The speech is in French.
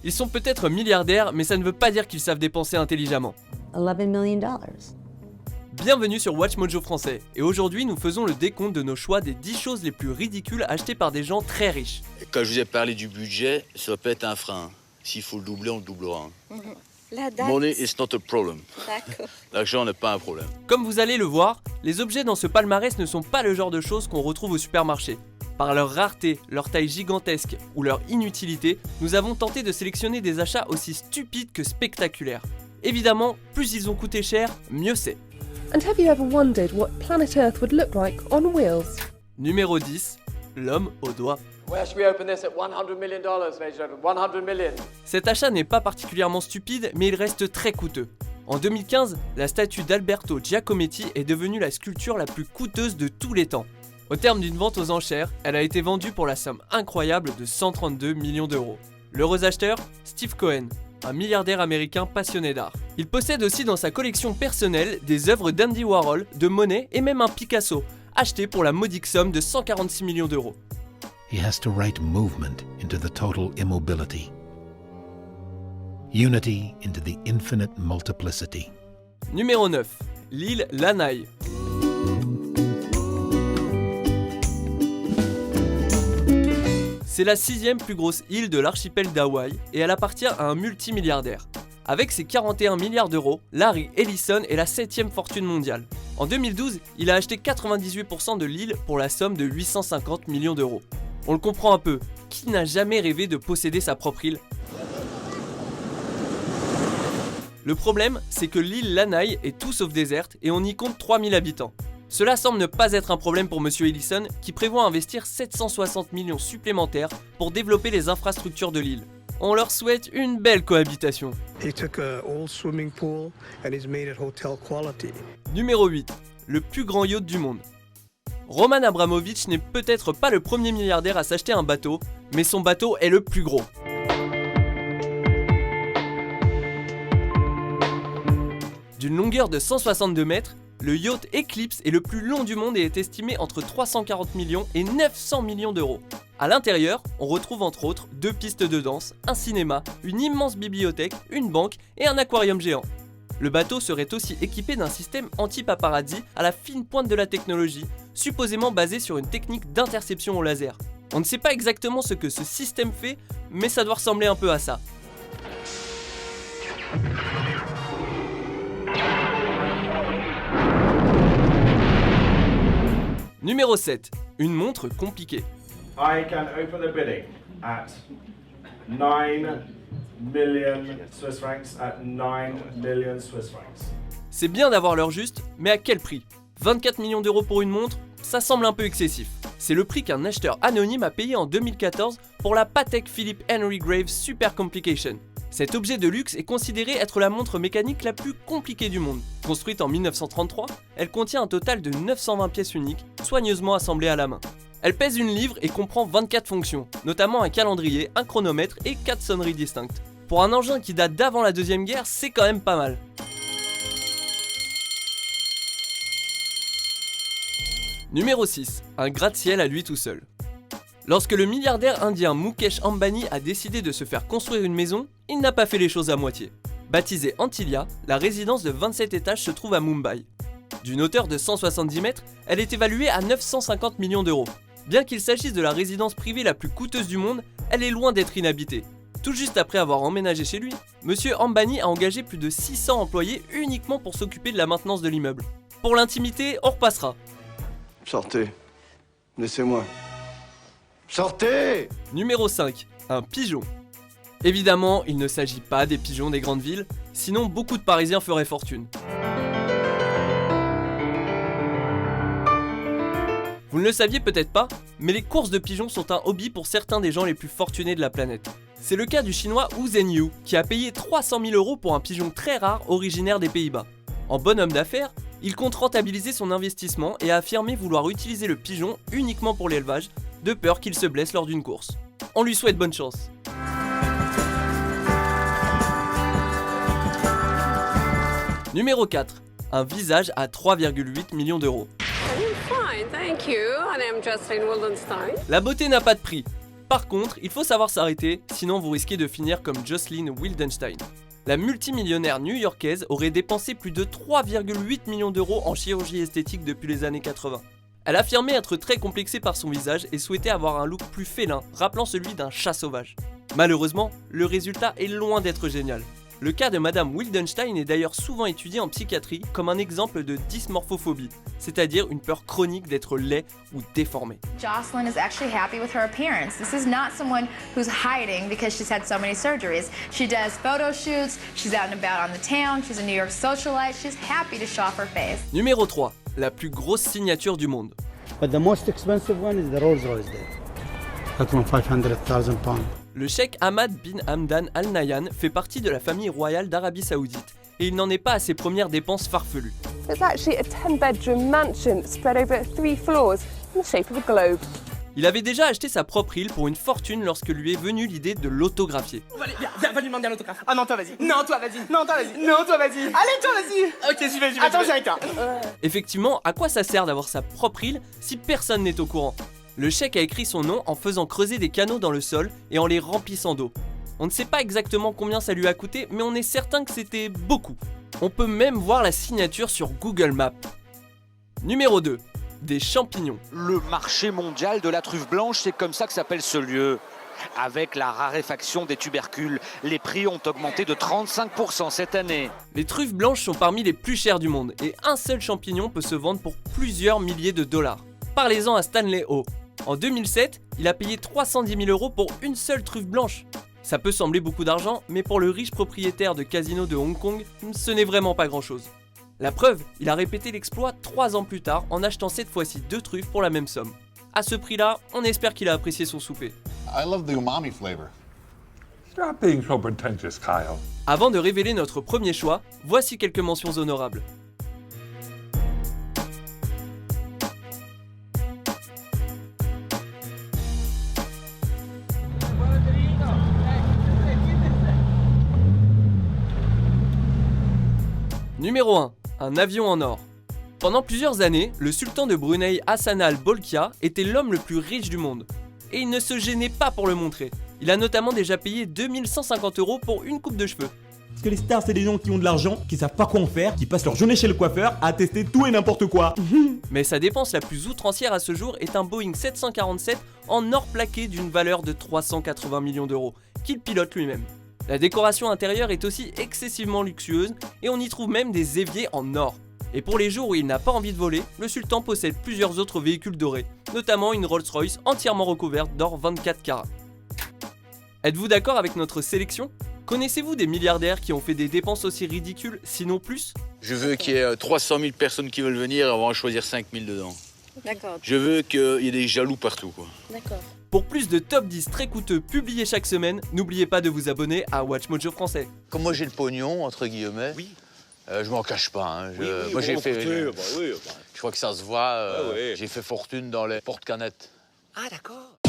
Ils sont peut-être milliardaires, mais ça ne veut pas dire qu'ils savent dépenser intelligemment. $11 million. Bienvenue sur Watch Mojo français, et aujourd'hui nous faisons le décompte de nos choix des 10 choses les plus ridicules achetées par des gens très riches. Quand je vous ai parlé du budget, ça peut être un frein. S'il faut le doubler, on le doublera. La date. Money is not a problem. D'accord. L'argent n'est pas un problème. Comme vous allez le voir, les objets dans ce palmarès ne sont pas le genre de choses qu'on retrouve au supermarché. Par leur rareté, leur taille gigantesque ou leur inutilité, nous avons tenté de sélectionner des achats aussi stupides que spectaculaires. Évidemment, plus ils ont coûté cher, mieux c'est. And have you ever wondered what planet Earth would look like on wheels? Numéro 10, l'homme au doigt. Where should we open this at $100 million, ladies and gentlemen? 100 million. Cet achat n'est pas particulièrement stupide, mais il reste très coûteux. En 2015, la statue d'Alberto Giacometti est devenue la sculpture la plus coûteuse de tous les temps. Au terme d'une vente aux enchères, elle a été vendue pour la somme incroyable de 132 millions d'euros. L'heureux acheteur, Steve Cohen, un milliardaire américain passionné d'art. Il possède aussi dans sa collection personnelle des œuvres d'Andy Warhol, de Monet et même un Picasso, achetés pour la modique somme de 146 millions d'euros. He has to write movement into the total immobility. Unity into the infinite multiplicity. Numéro 9. L'île Lanai. C'est la 6e plus grosse île de l'archipel d'Hawaï et elle appartient à un multimilliardaire. Avec ses 41 milliards d'euros, Larry Ellison est la 7e fortune mondiale. En 2012, il a acheté 98% de l'île pour la somme de 850 millions d'euros. On le comprend un peu, qui n'a jamais rêvé de posséder sa propre île ? Le problème, c'est que l'île Lanai est tout sauf déserte et on y compte 3000 habitants. Cela semble ne pas être un problème pour Monsieur Ellison qui prévoit investir 760 millions supplémentaires pour développer les infrastructures de l'île. On leur souhaite une belle cohabitation. He took an old swimming pool and he's made it hotel quality. Numéro 8. Le plus grand yacht du monde. Roman Abramovich n'est peut-être pas le premier milliardaire à s'acheter un bateau, mais son bateau est le plus gros. D'une longueur de 162 mètres, le yacht Eclipse est le plus long du monde et est estimé entre 340 millions et 900 millions d'euros. A l'intérieur, on retrouve entre autres 2 pistes de danse, un cinéma, une immense bibliothèque, une banque et un aquarium géant. Le bateau serait aussi équipé d'un système anti-paparazzi à la fine pointe de la technologie, supposément basé sur une technique d'interception au laser. On ne sait pas exactement ce que ce système fait, mais ça doit ressembler un peu à ça. Numéro 7. Une montre compliquée. I can open the bidding at 9 million Swiss francs, at 9 million Swiss francs. C'est bien d'avoir l'heure juste, mais à quel prix ? 24 millions d'euros pour une montre, ça semble un peu excessif. C'est le prix qu'un acheteur anonyme a payé en 2014 pour la Patek Philippe Henry Graves Super Complication. Cet objet de luxe est considéré être la montre mécanique la plus compliquée du monde. Construite en 1933, elle contient un total de 920 pièces uniques, soigneusement assemblées à la main. Elle pèse 1 livre et comprend 24 fonctions, notamment un calendrier, un chronomètre et 4 sonneries distinctes. Pour un engin qui date d'avant la Deuxième Guerre, c'est quand même pas mal. Numéro 6. Un gratte-ciel à lui tout seul. Lorsque le milliardaire indien Mukesh Ambani a décidé de se faire construire une maison, il n'a pas fait les choses à moitié. Baptisée Antilia, la résidence de 27 étages se trouve à Mumbai. D'une hauteur de 170 mètres, elle est évaluée à 950 millions d'euros. Bien qu'il s'agisse de la résidence privée la plus coûteuse du monde, elle est loin d'être inhabitée. Tout juste après avoir emménagé chez lui, Monsieur Ambani a engagé plus de 600 employés uniquement pour s'occuper de la maintenance de l'immeuble. Pour l'intimité, on repassera. Sortez. Laissez-moi. Sortez! Numéro 5. Un pigeon. Évidemment, il ne s'agit pas des pigeons des grandes villes, sinon beaucoup de Parisiens feraient fortune. Vous ne le saviez peut-être pas, mais les courses de pigeons sont un hobby pour certains des gens les plus fortunés de la planète. C'est le cas du chinois Wu Zhenyu, qui a payé 300 000 € pour un pigeon très rare originaire des Pays-Bas. En bon homme d'affaires, il compte rentabiliser son investissement et a affirmé vouloir utiliser le pigeon uniquement pour l'élevage, de peur qu'il se blesse lors d'une course. On lui souhaite bonne chance. Numéro 4. Un visage à 3,8 millions d'euros. Fine, thank you. And I'm Jocelyn Wildenstein. La beauté n'a pas de prix. Par contre, il faut savoir s'arrêter, sinon vous risquez de finir comme Jocelyn Wildenstein. La multimillionnaire new-yorkaise aurait dépensé plus de 3,8 millions d'euros en chirurgie esthétique depuis les années 80. Elle affirmait être très complexée par son visage et souhaitait avoir un look plus félin, rappelant celui d'un chat sauvage. Malheureusement, le résultat est loin d'être génial. Le cas de Madame Wildenstein est d'ailleurs souvent étudié en psychiatrie comme un exemple de dysmorphophobie, c'est-à-dire une peur chronique d'être laid ou déformé. Jocelyn is actually happy with her appearance. This is not someone who's hiding because she's had so many surgeries. She does photo shoots, she's out and about on the town, she's a New York socialite, she's happy to show off her face. Numéro 3, la plus grosse signature du monde. But the most expensive one is the Rolls-Royce there. That one, 500,000 pounds. Le cheikh Hamad bin Hamdan Al Nahyan fait partie de la famille royale d'Arabie Saoudite et il n'en est pas à ses premières dépenses farfelues. It's actually a 10-bedroom mansion spread over 3 floors in the shape of a globe. Il avait déjà acheté sa propre île pour une fortune lorsque lui est venue l'idée de l'autographier. Va lui demander un autographe. Ah non, toi vas-y. Non, toi vas-y. Non, toi vas-y. Non, toi vas-y. Allez, toi vas-y. Ok, j'y vais. Attends, j'arrête. Effectivement, à quoi ça sert d'avoir sa propre île si personne n'est au courant ? Le cheikh a écrit son nom en faisant creuser des canaux dans le sol et en les remplissant d'eau. On ne sait pas exactement combien ça lui a coûté, mais on est certain que c'était beaucoup. On peut même voir la signature sur Google Maps. Numéro 2. Des champignons. Le marché mondial de la truffe blanche, c'est comme ça que s'appelle ce lieu. Avec la raréfaction des tubercules, les prix ont augmenté de 35% cette année. Les truffes blanches sont parmi les plus chères du monde et un seul champignon peut se vendre pour plusieurs milliers de dollars. Parlez-en à Stanley Ho. En 2007, il a payé 310 000 € pour une seule truffe blanche. Ça peut sembler beaucoup d'argent, mais pour le riche propriétaire de casino de Hong Kong, ce n'est vraiment pas grand-chose. La preuve, il a répété l'exploit 3 ans plus tard en achetant cette fois-ci 2 truffes pour la même somme. À ce prix-là, on espère qu'il a apprécié son souper. I love the umami flavor. Stop being so pretentious, Kyle. Avant de révéler notre premier choix, voici quelques mentions honorables. Numéro 1. Un avion en or. Pendant plusieurs années, le sultan de Brunei Hassanal al-Bolkiah était l'homme le plus riche du monde. Et il ne se gênait pas pour le montrer. Il a notamment déjà payé 2150 € pour une coupe de cheveux. Parce que les stars, c'est des gens qui ont de l'argent, qui savent pas quoi en faire, qui passent leur journée chez le coiffeur à tester tout et n'importe quoi. Mais sa dépense la plus outrancière à ce jour est un Boeing 747 en or plaqué d'une valeur de 380 millions d'euros, qu'il pilote lui-même. La décoration intérieure est aussi excessivement luxueuse et on y trouve même des éviers en or. Et pour les jours où il n'a pas envie de voler, le sultan possède plusieurs autres véhicules dorés, notamment une Rolls-Royce entièrement recouverte d'or 24 carats. Êtes-vous d'accord avec notre sélection ? Connaissez-vous des milliardaires qui ont fait des dépenses aussi ridicules, sinon plus ? Je veux qu'il y ait 300 000 personnes qui veulent venir et on va en choisir 5 000 dedans. D'accord. Je veux qu'il y ait des jaloux partout, quoi. D'accord. Pour plus de top 10 très coûteux publiés chaque semaine, n'oubliez pas de vous abonner à WatchMojo français. Comme moi j'ai le pognon, entre guillemets, Oui. je m'en cache pas. Hein. Moi j'ai fait. Je crois que ça se voit. J'ai fait fortune dans les porte-canettes. Ah d'accord.